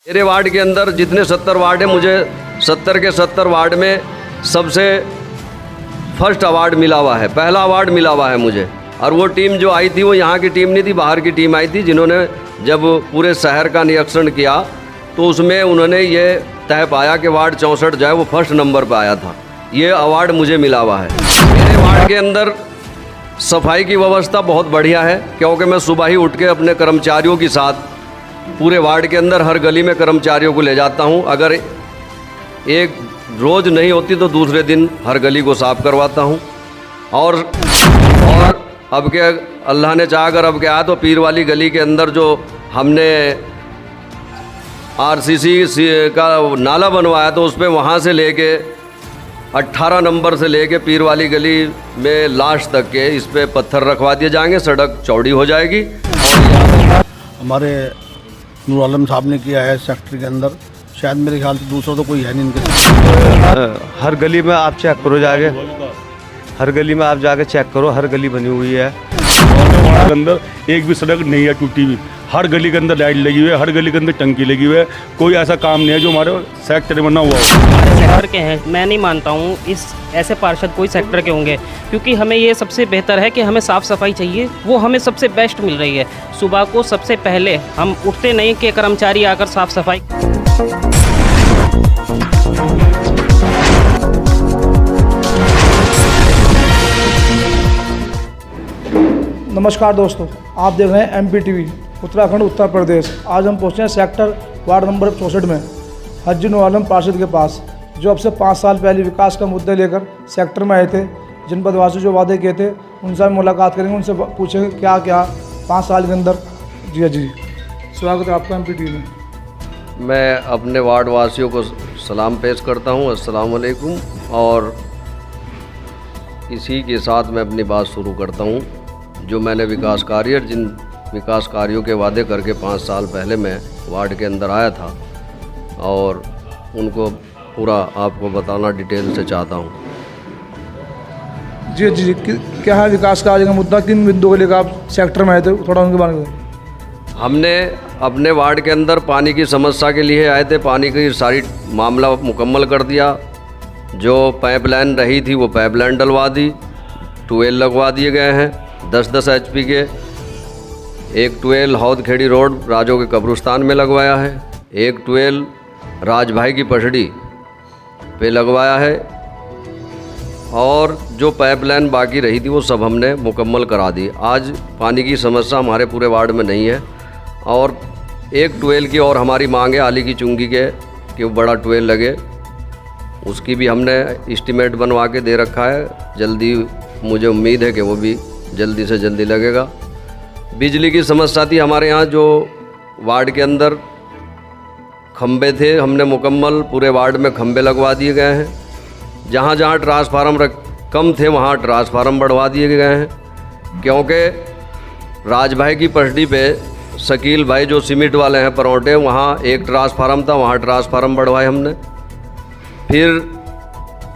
मेरे वार्ड के अंदर जितने 70 वार्ड हैं, मुझे 70 के 70 वार्ड में सबसे फर्स्ट अवार्ड मिला हुआ है, पहला अवार्ड मिला हुआ है मुझे। और वो टीम जो आई थी वो यहाँ की टीम नहीं थी, बाहर की टीम आई थी, जिन्होंने जब पूरे शहर का निरीक्षण किया तो उसमें उन्होंने ये तय पाया कि वार्ड 64 जो है वो फर्स्ट नंबर पर आया था। ये अवार्ड मुझे मिला हुआ है। मेरे वार्ड के अंदर सफाई की व्यवस्था बहुत बढ़िया है, क्योंकि मैं सुबह ही उठ के अपने कर्मचारियों के साथ पूरे वार्ड के अंदर हर गली में कर्मचारियों को ले जाता हूं। अगर एक रोज़ नहीं होती तो दूसरे दिन हर गली को साफ़ करवाता हूं। और अब के अल्लाह ने चाहा अगर अब के आया तो पीर वाली गली के अंदर जो हमने आरसीसी का नाला बनवाया तो उस पर वहाँ से लेके 18 नंबर से लेके पीर वाली गली में लास्ट तक के इस पे पत्थर रखवा दिए जाएंगे, सड़क चौड़ी हो जाएगी। हमारे नूर आलम साहब ने किया है सेक्टर के अंदर, शायद मेरे ख्याल से दूसरा तो कोई है नहीं इनके साथ। हर गली में आप चेक करो जाके, हर गली में आप जाके चेक करो, हर गली बनी हुई है। अंदर एक भी सड़क नहीं है टूटी हुई, हर गली के अंदर लाइट लगी हुई है, हर गली के अंदर टंकी लगी हुई है। कोई ऐसा काम नहीं है जो हमारे सेक्टर में ना हुआ हो। हमारे सेक्टर के हैं, मैं नहीं मानता हूँ इस ऐसे पार्षद कोई सेक्टर के होंगे, क्योंकि हमें ये सबसे बेहतर है कि हमें साफ़ सफाई चाहिए, वो हमें सबसे बेस्ट मिल रही है। सुबह को सबसे पहले हम उठते नहीं कि कर्मचारी आकर साफ़ सफाई। नमस्कार दोस्तों, आप देख रहे हैं MP TV उत्तराखंड उत्तर प्रदेश। आज हम पहुँचे हैं सेक्टर वार्ड नंबर 64 में हाजी नूर आलम पार्षद के पास, जो अब से 5 साल पहले विकास का मुद्दा लेकर सेक्टर में आए थे। जनपदवासी जो वादे किए थे उनसे मुलाकात करेंगे, उनसे पूछेंगे क्या क्या 5 साल के अंदर। जी स्वागत है आपका MP TV में। मैं अपने वार्ड वासियों को सलाम पेश करता हूँ, अस्सलाम वालेकुम। और इसी के साथ मैं अपनी बात शुरू करता हूँ। जो मैंने जिन विकास कार्यों के वादे करके 5 साल पहले मैं वार्ड के अंदर आया था, और उनको पूरा आपको बताना डिटेल से चाहता हूँ। जी क्या है विकास कार्य का मुद्दा, किन मुद्दों को लेकर आप सेक्टर में आए थे, थोड़ा उनके बारे में। हमने अपने वार्ड के अंदर पानी की समस्या के लिए आए थे, पानी की सारी मामला मुकम्मल कर दिया। जो पाइपलाइन रही थी वो पाइपलाइन डलवा दी, ट्यूबवेल लगवा दिए गए हैं 10-10 HP के। एक ट्यूबवेल हौद खेड़ी रोड राजों के कब्रिस्तान में लगवाया है, एक ट्यूबवेल राजभाई की पसड़ी पे लगवाया है, और जो पाइपलाइन बाकी रही थी वो सब हमने मुकम्मल करा दी। आज पानी की समस्या हमारे पूरे वार्ड में नहीं है। और एक ट्यूबवेल की और हमारी मांग है आली की चुंगी के कि वो बड़ा ट्यूबवेल लगे, उसकी भी हमने एस्टीमेट बनवा के दे रखा है। जल्दी मुझे उम्मीद है कि वो भी जल्दी से जल्दी लगेगा। बिजली की समस्या थी हमारे यहाँ, जो वार्ड के अंदर खंबे थे, हमने मुकम्मल पूरे वार्ड में खंबे लगवा दिए गए हैं। जहाँ जहाँ ट्रांसफार्मर कम थे वहाँ ट्रांसफार्मर बढ़वा दिए गए हैं, क्योंकि राजभाई की पसड़ी पे शकील भाई जो सीमेंट वाले हैं परौंटे, वहाँ एक ट्रांसफार्मर था, वहाँ ट्रांसफार्मर बढ़वाए हमने। फिर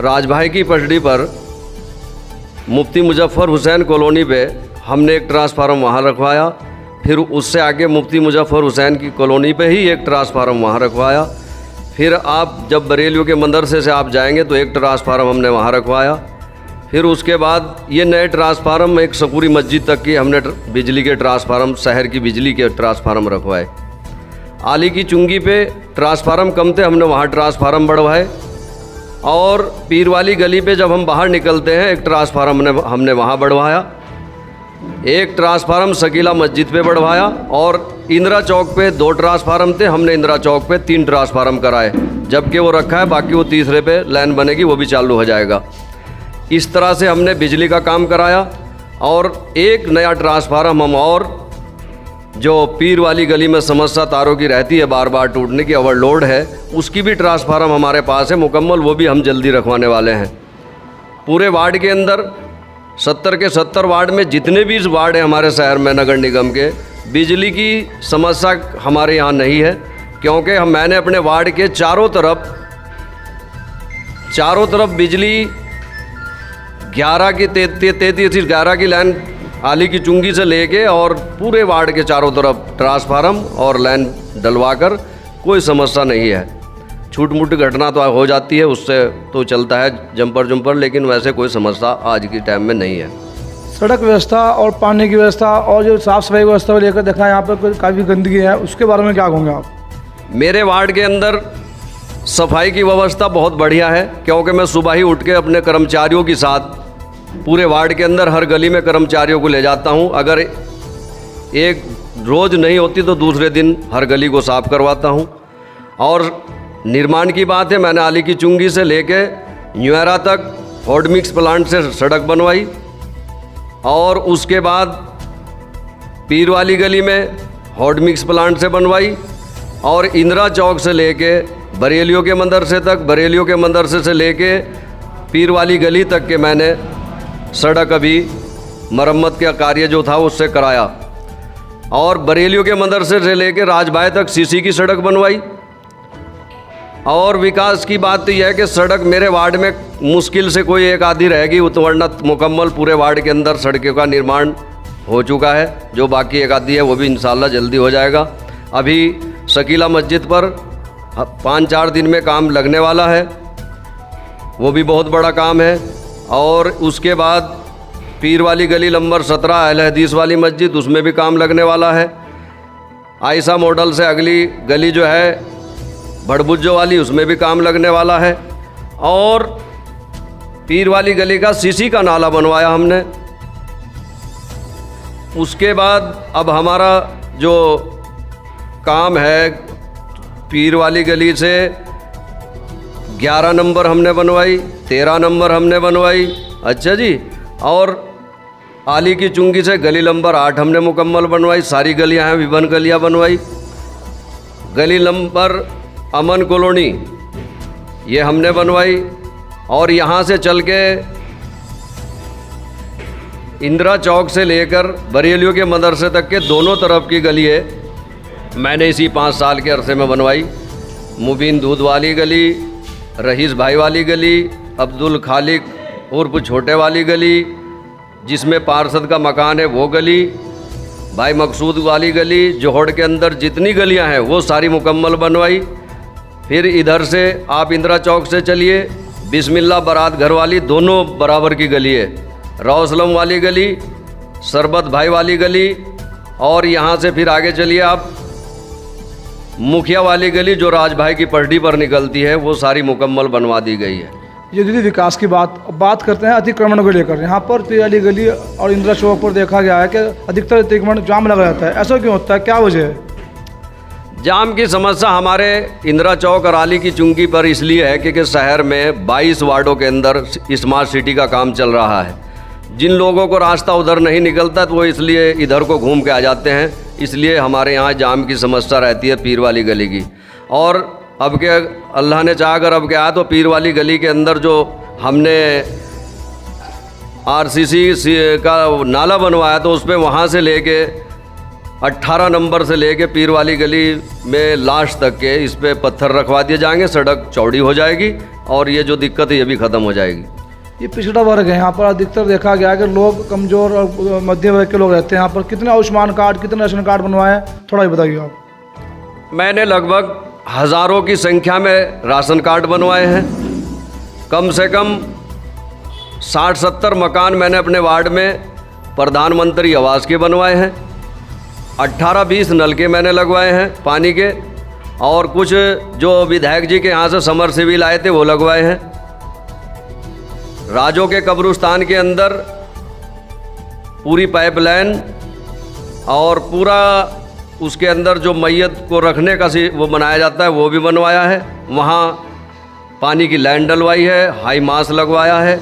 राजभाई की पसड़ी पर मुफ्ती मुजफ्फर हुसैन कॉलोनी पे हमने एक ट्रांसफार्मर वहाँ रखवाया। फिर उससे आगे मुफ्ती मुजफ्फर हुसैन की कॉलोनी पे ही एक ट्रांसफार्मर वहाँ रखवाया। फिर आप जब बरेलियों के मदरसे से आप जाएंगे तो एक ट्रांसफार्मर हमने वहाँ रखवाया। फिर उसके बाद ये नए ट्रांसफार्मर एक सकूरी मस्जिद तक की हमने बिजली के ट्रांसफार्मर, शहर की बिजली के ट्रांसफार्मर रखवाए। आली की चुंगी पे ट्रांसफार्मर कम थे, हमने वहाँ ट्रांसफार्मर बढ़वाए। और पीर वाली गली पे जब हम बाहर निकलते हैं एक ट्रांसफार्मर हमने वहाँ बढ़वाया, एक ट्रांसफार्मर शकीला मस्जिद पे बढ़वाया, और इंदिरा चौक पे 2 ट्रांसफार्मर थे, हमने इंदिरा चौक पे 3 ट्रांसफार्मर कराए, जबकि वो रखा है, बाकी वो तीसरे पे लाइन बनेगी, वो भी चालू हो जाएगा। इस तरह से हमने बिजली का काम कराया। और एक नया ट्रांसफार्मर हम, और जो पीर वाली गली में समस्या तारों की रहती है बार बार टूटने की, ओवरलोड है, उसकी भी ट्रांसफार्मर हमारे पास है मुकम्मल, वो भी हम जल्दी रखवाने वाले हैं। पूरे वार्ड के अंदर 70 के 70 वार्ड में जितने भी वार्ड हैं हमारे शहर में नगर निगम के, बिजली की समस्या हमारे यहाँ नहीं है, क्योंकि मैंने अपने वार्ड के चारों तरफ बिजली 11 की 33-11 की लाइन आली की चुंगी से लेके और पूरे वार्ड के चारों तरफ ट्रांसफार्मर और लाइन डलवाकर कोई समस्या नहीं है। छूट मूट घटना तो हो जाती है, उससे तो चलता है जंपर जुम्पर, लेकिन वैसे कोई समस्या आज के टाइम में नहीं है। सड़क व्यवस्था और पानी की व्यवस्था और जो साफ़ सफाई व्यवस्था को लेकर देखा यहाँ पर काफ़ी गंदगी है, उसके बारे में क्या कहोगे आप? मेरे वार्ड के अंदर सफाई की व्यवस्था बहुत बढ़िया है, क्योंकि मैं सुबह ही उठ के अपने कर्मचारियों के साथ पूरे वार्ड के अंदर हर गली में कर्मचारियों को ले जाता हूँ। अगर एक रोज़ नहीं होती तो दूसरे दिन हर गली को साफ़ करवाता हूँ। और निर्माण की बात है, मैंने आली की चुंगी से लेके न्यूएरा तक हॉट मिक्स प्लांट से सड़क बनवाई, और उसके बाद पीर वाली गली में हॉट मिक्स प्लांट से बनवाई, और इंदिरा चौक से लेके बरेलियों के मदरसे तक, बरेलियों के मदरसे से लेके पीर वाली गली तक के मैंने सड़क अभी मरम्मत का कार्य जो था उससे कराया। और बरेलियों के मदरसे से लेके राजभाई तक सीसी की सड़क बनवाई। और विकास की बात तो यह है कि सड़क मेरे वार्ड में मुश्किल से कोई एक आधी रहेगी, वरना मुकम्मल पूरे वार्ड के अंदर सड़कों का निर्माण हो चुका है। जो बाकी एक आधी है वो भी इंशाल्लाह जल्दी हो जाएगा। अभी शकीला मस्जिद पर 5-4 दिन में काम लगने वाला है, वो भी बहुत बड़ा काम है। और उसके बाद पीर वाली गली नंबर 17 अहले हदीस वाली मस्जिद, उसमें भी काम लगने वाला है। आयशा मॉडल से अगली गली जो है भड़बुज्जो वाली, उसमें भी काम लगने वाला है। और पीर वाली गली का सीसी का नाला बनवाया हमने। उसके बाद अब हमारा जो काम है, पीर वाली गली से 11 नंबर हमने बनवाई, 13 नंबर हमने बनवाई, अच्छा जी। और आली की चुंगी से गली नंबर 8 हमने मुकम्मल बनवाई, सारी गलियां हैं, विभिन्न गलियां बनवाई। गली नंबर अमन कॉलोनी ये हमने बनवाई। और यहाँ से चल के इंदिरा चौक से लेकर बरेलियों के मदरसे तक के दोनों तरफ की गली है मैंने इसी 5 साल के अरसे में बनवाई। मुबीन दूध वाली गली, रहीस भाई वाली गली, अब्दुल खालिक उर्फ छोटे वाली गली, जिसमें पार्षद का मकान है वो गली, भाई मकसूद वाली गली, जोहड़ के अंदर जितनी गलियां हैं वो सारी मुकम्मल बनवाई। फिर इधर से आप इंदिरा चौक से चलिए, बिस्मिल्लाह बारात घर वाली दोनों बराबर की गली है, रौसलम वाली गली, सरबत भाई वाली गली, और यहाँ से फिर आगे चलिए आप मुखिया वाली गली जो राजभाई की पटड़ी पर निकलती है, वो सारी मुकम्मल बनवा दी गई है। ये दीदी विकास की बात करते हैं अतिक्रमण को लेकर। यहाँ पर पीर वाली गली और इंदिरा चौक पर देखा गया है कि अधिकतर अतिक्रमण जाम लगा रहता है, ऐसा क्यों होता है, क्या वजह है? जाम की समस्या हमारे इंदिरा चौक और आली की चुंगी पर इसलिए है क्योंकि शहर में 22 वार्डों के अंदर स्मार्ट सिटी का काम चल रहा है। जिन लोगों को रास्ता उधर नहीं निकलता तो वो इसलिए इधर को घूम के आ जाते हैं, इसलिए हमारे यहाँ जाम की समस्या रहती है पीर वाली गली की। और अब के अल्लाह ने चाह कर अब के आया तो पीर वाली गली के अंदर जो हमने आरसीसी का नाला बनवाया तो उसमें वहाँ से लेके 18 नंबर से लेके पीर वाली गली में लास्ट तक के इस पे पत्थर रखवा दिए जाएंगे, सड़क चौड़ी हो जाएगी और ये जो दिक्कत है ये भी ख़त्म हो जाएगी। ये पिछड़ा वर्ग है, यहाँ पर अधिकतर देखा गया है कि लोग कमज़ोर और मध्य वर्ग के लोग रहते हैं। यहाँ पर कितने आयुष्मान कार्ड, कितने राशन कार्ड बनवाए हैं, थोड़ा ही बताइए आप। मैंने लगभग हज़ारों की संख्या में राशन कार्ड बनवाए हैं। कम से कम 60-70 मकान मैंने अपने वार्ड में प्रधानमंत्री आवास के बनवाए हैं। 18-20 नलके मैंने लगवाए हैं पानी के, और कुछ जो विधायक जी के यहाँ से समरसेबिल आए थे वो लगवाए हैं। राजों के कब्रिस्तान के अंदर पूरी पाइपलाइन और पूरा उसके अंदर जो मैयत को रखने का वो बनाया जाता है वो भी बनवाया है। वहाँ पानी की लाइन डलवाई है, हाई मास लगवाया है।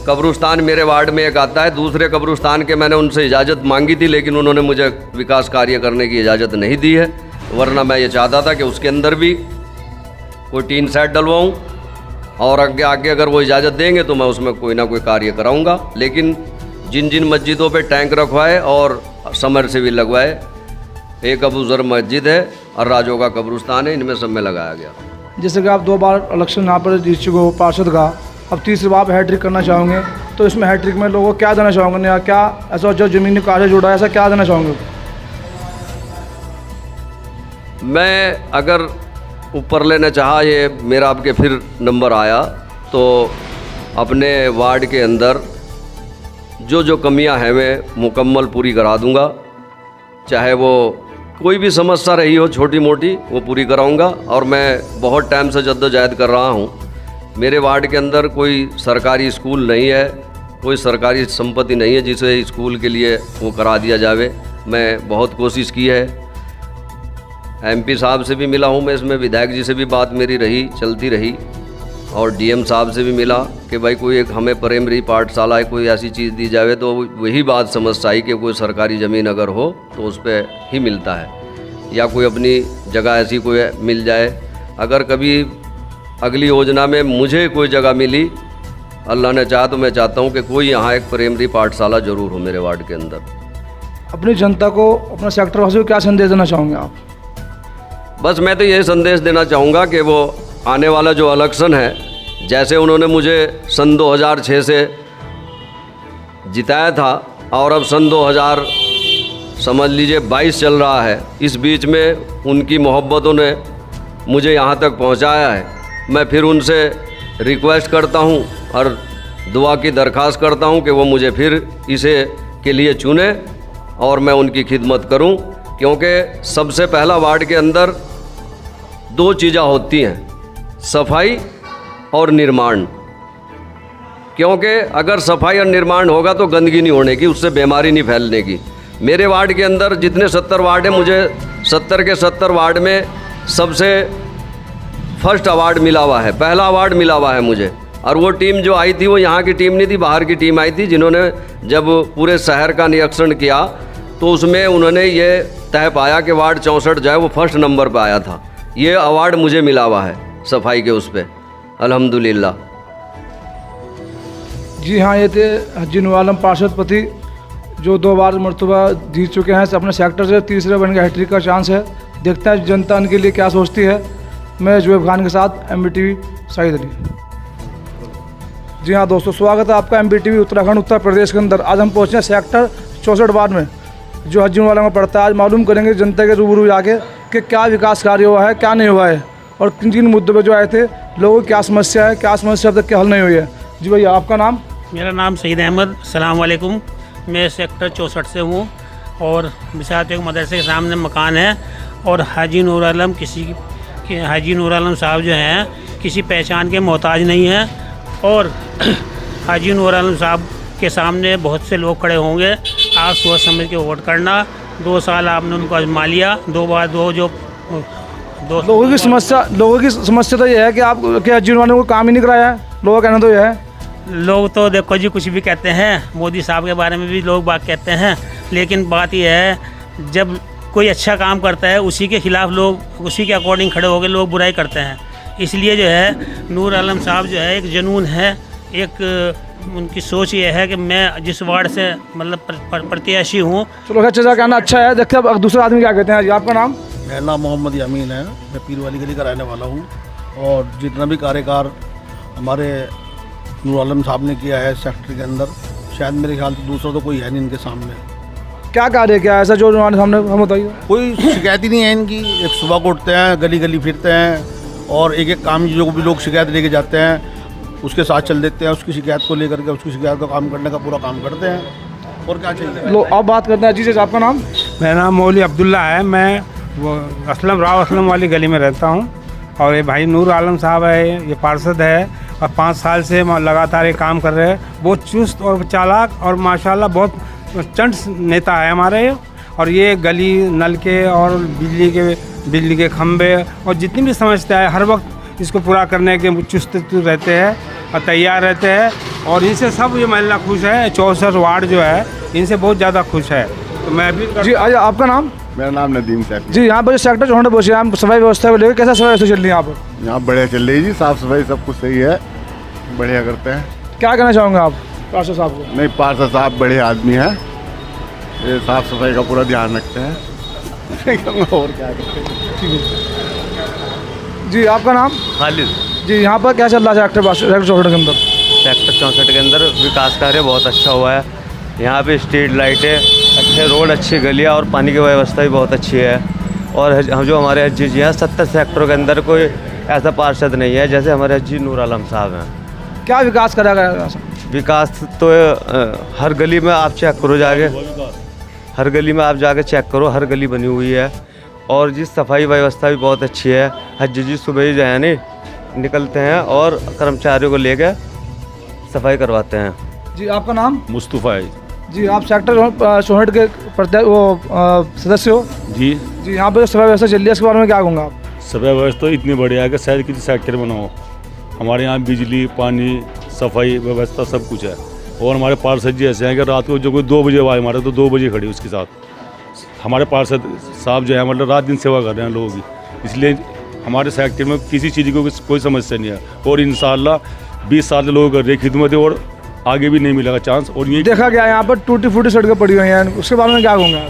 कब्रिस्तान मेरे वार्ड में एक आता है, दूसरे कब्रिस्तान के मैंने उनसे इजाज़त मांगी थी लेकिन उन्होंने मुझे विकास कार्य करने की इजाज़त नहीं दी है, वरना मैं ये चाहता था कि उसके अंदर भी कोई टीन सेट डलवाऊँ और आगे आगे अगर वो इजाज़त देंगे तो मैं उसमें कोई ना कोई कार्य कराऊँगा। लेकिन जिन जिन मस्जिदों पे टैंक रखवाए और समरसेबिल लगवाए, एक अबू ज़र मस्जिद है और राजों का कब्रिस्तान है, इनमें सब में लगाया गया। जैसे कि आप 2 बार इलेक्शन यहाँ पर जीत चुके हो पार्षद का, अब तीसरी बार आप हैट्रिक करना चाहोगे, तो इसमें हैट्रिक में लोगों को क्या देना चाहोगे, या क्या ऐसा जो ज़मीनी कार्य जुड़ा है ऐसा क्या देना चाहोगे? मैं अगर ऊपरले ने चाहा, ये मेरा आपके फिर नंबर आया तो अपने वार्ड के अंदर जो जो कमियां हैं मैं मुकम्मल पूरी करा दूंगा। चाहे वो कोई भी समस्या रही हो छोटी मोटी, वो पूरी कराऊंगा। और मैं बहुत टाइम से जद्दोजहद कर रहा हूं। मेरे वार्ड के अंदर कोई सरकारी स्कूल नहीं है, कोई सरकारी संपत्ति नहीं है जिसे स्कूल के लिए वो करा दिया जावे। मैं बहुत कोशिश की है, एमपी साहब से भी मिला हूँ मैं, इसमें विधायक जी से भी बात मेरी रही, चलती रही, और डीएम साहब से भी मिला कि भाई कोई एक हमें प्राइमरी पाठशाला कोई ऐसी चीज़ दी जावे। तो वही बात समझ आई कि कोई सरकारी ज़मीन अगर हो तो उस पर ही मिलता है, या कोई अपनी जगह ऐसी कोई मिल जाए। अगर कभी अगली योजना में मुझे कोई जगह मिली, अल्लाह ने चाहा, तो मैं चाहता हूँ कि कोई यहाँ एक प्राइमरी पाठशाला ज़रूर हो मेरे वार्ड के अंदर। अपनी जनता को, अपने सेक्टर वासियों को क्या संदेश देना चाहोगे आप? बस मैं तो ये संदेश देना चाहूँगा कि वो आने वाला जो इलेक्शन है, जैसे उन्होंने मुझे सन 2006 से जिताया था और अब सन 2000 समझ लीजिए 22 चल रहा है, इस बीच में उनकी मोहब्बतों ने मुझे यहाँ तक पहुँचाया है। मैं फिर उनसे रिक्वेस्ट करता हूँ और दुआ की दरख्वास्त करता हूँ कि वो मुझे फिर इसे के लिए चुने और मैं उनकी खिदमत करूँ, क्योंकि सबसे पहला वार्ड के अंदर दो चीज़ें होती हैं, सफाई और निर्माण। क्योंकि अगर सफाई और निर्माण होगा तो गंदगी नहीं होने की, उससे बीमारी नहीं फैलने की। मेरे वार्ड के अंदर जितने 70 वार्ड हैं, मुझे 70 के 70 वार्ड में सबसे फर्स्ट अवार्ड मिला हुआ है, पहला अवार्ड मिला हुआ है मुझे। और वो टीम जो आई थी वो यहाँ की टीम नहीं थी, बाहर की टीम आई थी, जिन्होंने जब पूरे शहर का निरीक्षण किया तो उसमें उन्होंने ये तय पाया कि वार्ड 64 जो है वो फर्स्ट नंबर पर आया था। ये अवार्ड मुझे मिला हुआ है सफाई के उस पर, अल्हम्दुलिल्लाह। जी हाँ, ये थे हाजी नूर आलम पार्षद पति, जो 2 बार मरतबा जीत चुके हैं अपने सेक्टर से। तीसरे बन के हैट्रिक का चांस है। देखते हैं जनता उनके लिए क्या सोचती है। मैं जुएब खान के साथ MBTV शाहिद अली। जी हाँ दोस्तों, स्वागत है आपका MBTV उत्तराखंड उत्तर प्रदेश के अंदर। आज हम पहुँचे हैं सेक्टर 64 वार्ड में, जो हाजी नूर आलम में पड़ता है। आज मालूम करेंगे जनता के रूबरू जाके कि क्या विकास कार्य हुआ है, क्या नहीं हुआ है, और किन किन मुद्दों पे जो आए थे, लोगों की क्या समस्या है, क्या समस्या अब तक क्या हल नहीं हुई है। जी भैया, आपका नाम? मेरा नाम सईद अहमद, अस्सलाम वालेकुम। मैं सेक्टर 64 से हूँ और बिसात एक मदरसे के सामने मकान है। और हाजी नूर आलम हाजी नूर आलम साहब जो हैं किसी पहचान के मोहताज नहीं हैं। और हाजी नूर आलम साहब के सामने बहुत से लोग खड़े होंगे। आप सोच समझ के वोट करना। 2 साल आपने उनको आजमा लिया, लोगों की समस्या तो ये है कि आप क्या हाजी नूर आलम को काम ही नहीं कराया है। लोगों का कहना तो ये है। लोग तो देखो जी कुछ भी कहते हैं, मोदी साहब के बारे में भी लोग बात कहते हैं, लेकिन बात यह है जब कोई अच्छा काम करता है उसी के खिलाफ लोग उसी के अकॉर्डिंग खड़े होकर लोग बुराई करते हैं। इसलिए जो है नूर आलम साहब जो है एक जुनून है, एक उनकी सोच ये है कि मैं जिस वार्ड से मतलब प्रत्याशी हूँ। चलो अच्छा कहना अच्छा है। देखते हैं दूसरे आदमी क्या कहते हैं। जी आपका नाम? मेरा नाम मोहम्मद यामीन है, मैं पीर वाली गली का रहने वाला हूँ। और जितना भी कार्यकार हमारे नूर आलम साहब ने किया है सेक्टर के अंदर, शायद मेरे ख्याल से दूसरा तो कोई है नहीं इनके सामने। क्या कार्य क्या ऐसा जो हमारे सामने, हम बताइए। कोई शिकायत ही नहीं है इनकी। एक सुबह को उठते हैं, गली गली फिरते हैं और एक एक काम जो भी लोग शिकायत लेके जाते हैं उसके साथ चल देते हैं, उसकी शिकायत को लेकर के उसकी शिकायत का काम करने का पूरा काम करते हैं। और क्या चाहिए। लो अब बात करते हैं। जी से आपका नाम? मेरा नाम मौली अब्दुल्ला है। मैं वो असलम वाली गली में रहता हूँ। और ये भाई नूर आलम साहब है, ये पार्षद है और 5 साल से लगातार ये काम कर रहे हैं। बहुत चुस्त और चालाक और माशाल्लाह बहुत चंट नेता है हमारे। और ये गली नल के और बिजली के खंभे और जितनी भी समस्या है हर वक्त इसको पूरा करने के चुस्त रहते हैं और तैयार रहते हैं। और इनसे सब ये महिला खुश है। 64 वार्ड जो है इनसे बहुत ज़्यादा खुश है। तो मैं भी जी आपका नाम? मेरा नाम नदीम सैफ। जी यहाँ पर सेक्टर 64 पहुँचे हम, सफाई व्यवस्था को लेकर कैसा सफाई व्यवस्था चल रही है यहाँ पर? यहाँ बढ़िया चल रही है जी, साफ़ सफाई सब कुछ सही है, बढ़िया करते हैं। क्या कहना चाहूँगे आप पार्षद साहब को? नहीं, पार्षद साहब बढ़िया आदमी हैं, ये साफ़ सफाई का पूरा ध्यान रखते हैं। और क्या करते हैं। जी आपका नाम? खालिद। जी यहाँ पर क्या चल रहा है सेक्टर 64 के अंदर? सेक्टर 64 के अंदर विकास कार्य बहुत अच्छा हुआ है। यहाँ पे स्ट्रीट लाइटें, अच्छे रोड, अच्छी गलियाँ और पानी की व्यवस्था भी बहुत अच्छी है। और हम जो हमारे एच जी हैं 70 सेक्टरों के अंदर कोई ऐसा पार्षद नहीं है जैसे हमारे एच जी नूर आलम साहब हैं। क्या विकास करा गया? विकास तो हर गली में आप चेक करो जाके, हर गली में आप जाके चेक करो, हर गली बनी हुई है। और जी सफाई व्यवस्था भी बहुत अच्छी है। हज जी सुबह ही जो है नहीं निकलते हैं और कर्मचारियों को लेकर सफाई करवाते हैं। जी आपका नाम? मुस्तफ़ा है जी आप सेक्टर 64 के सदस्य हो? जी। जी यहाँ पर सफाई व्यवस्था चल रही है, इसके बारे में क्या कहूँगा आप? सफाई व्यवस्था इतनी बढ़िया है कि शायद किसी सेक्टर में ना हो। हमारे यहाँ बिजली, पानी, सफाई व्यवस्था सब कुछ है। और हमारे पार्षद जी ऐसे हैं कि रात को जो कोई 2 बजे आवाज़ मारे तो 2 बजे खड़ी उसके साथ। हमारे पार्षद साहब जो है मतलब रात दिन सेवा कर रहे हैं लोगों की, इसलिए हमारे सेक्टर में किसी चीज़ की कोई समस्या नहीं है। और इंशाल्लाह 20 साल से लोगों कर रही खिदमत है और आगे भी नहीं मिलेगा चांस। और ये देखा गया यहाँ पर टूटी फूटी सड़कें पड़ी हुई हैं, उसके बारे में क्या कहूँगा?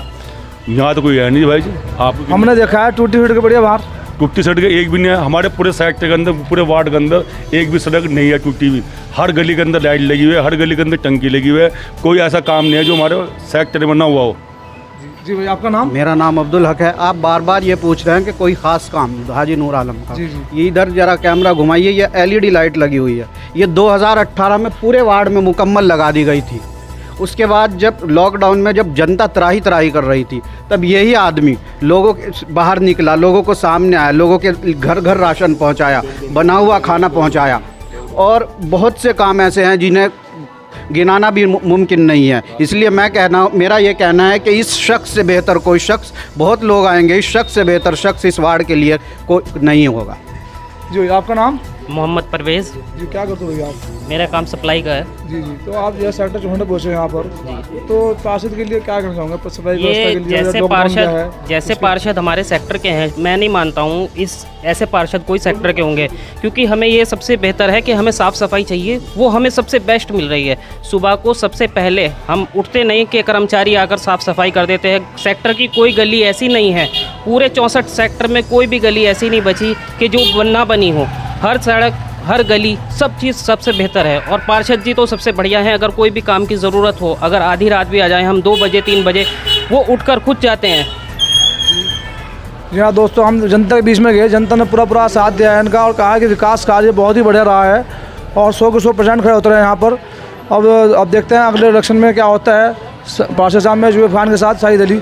यहाँ तो कोई है नहीं भाई जी। आप हमने देखा है टूटी फूटी पड़ी है बाहर। टूटी सड़कें एक भी नहीं है हमारे पूरे सेक्टर के अंदर, पूरे वार्ड के अंदर एक भी सड़क नहीं है टूटी हुई। हर गली के अंदर लाइट लगी हुई है, हर गली के अंदर टंकी लगी हुई है। कोई ऐसा काम नहीं है जो हमारे सेक्टर में ना हुआ हो। जी भाई आपका नाम? मेरा नाम अब्दुल हक है। आप बार बार ये पूछ रहे हैं कि कोई ख़ास काम हाजी नूर आलम का। जी जी। ये इधर जरा कैमरा घुमाइए, ये LED लाइट लगी हुई है। ये 2018 में पूरे वार्ड में मुकम्मल लगा दी गई थी। उसके बाद जब लॉकडाउन में जब जनता त्राही त्राही कर रही थी तब यही आदमी लोगों के बाहर निकला, लोगों को सामने आया, लोगों के घर घर राशन पहुंचाया, बना हुआ खाना पहुंचाया। और बहुत से काम ऐसे हैं जिन्हें गिनाना भी मुमकिन नहीं है। इसलिए मेरा ये कहना है कि इस शख्स से बेहतर कोई शख्स, बहुत लोग आएंगे, इस शख्स से बेहतर शख्स इस वार्ड के लिए कोई नहीं होगा। जी आपका नाम? मोहम्मद परवेज़। जी क्या करते हो भैया आप? मेरा काम सप्लाई का है। जी जी। तो आप यह सेक्टर 64 पहुँचे यहाँ पर, तो पार्षद के लिए क्या करना चाहूँगा? सफाई व्यवस्था ये के लिए जैसे पार्षद हमारे सेक्टर के हैं, मैं नहीं मानता हूँ इस ऐसे पार्षद कोई सेक्टर के होंगे, क्योंकि हमें ये सबसे बेहतर है कि हमें साफ़ सफाई चाहिए, वो हमें सबसे बेस्ट मिल रही है। सुबह को सबसे पहले हम उठते नहीं कि कर्मचारी आकर साफ़ सफाई कर देते हैं। सेक्टर की कोई गली ऐसी नहीं है, पूरे 64 सेक्टर में कोई भी गली ऐसी नहीं बची कि जो ना बनी हो। हर सड़क, हर गली, सब चीज़ सबसे बेहतर है। और पार्षद जी तो सबसे बढ़िया हैं। अगर कोई भी काम की ज़रूरत हो, अगर आधी रात भी आ जाए, हम 2 बजे 3 बजे वो उठकर खुद जाते हैं। जी हाँ दोस्तों, हम जनता के बीच में गए, जनता ने पूरा साथ दिया है इनका और कहा कि विकास कार्य बहुत ही बढ़िया रहा है और 100 के 100% खड़े उतरे हैं यहाँ पर। अब देखते हैं अगले इलेक्शन में क्या होता है। पार्षद साहब में जुबेर खान के साथ शाहिद अली।